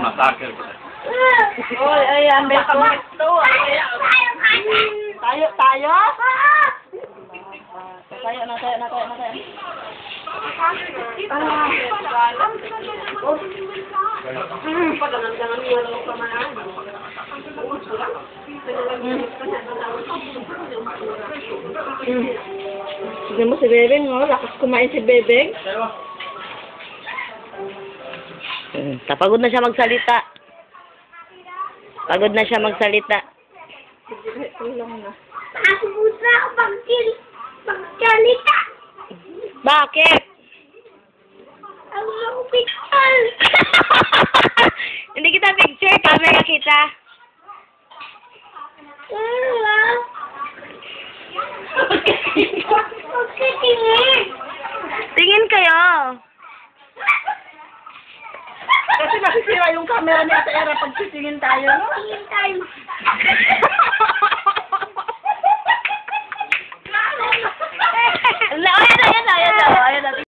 Masakit. Oy, ayan, beto. Tayo, tayo? Tayo na. Sige mo si Bebeng, oh. Lakas kumain si Bebeng. Pagod na siya magsalita. Pagod na siya magsalita. Tulong na. Nakakabot na ako pagkalita. Bakit? Ang ako picture. Hindi kita picture, camera kita. Pagkatingin. Tingin kayo. Kasi masisira yung camera ni Ate Era pag titingin tayo, no? Tingin tayo.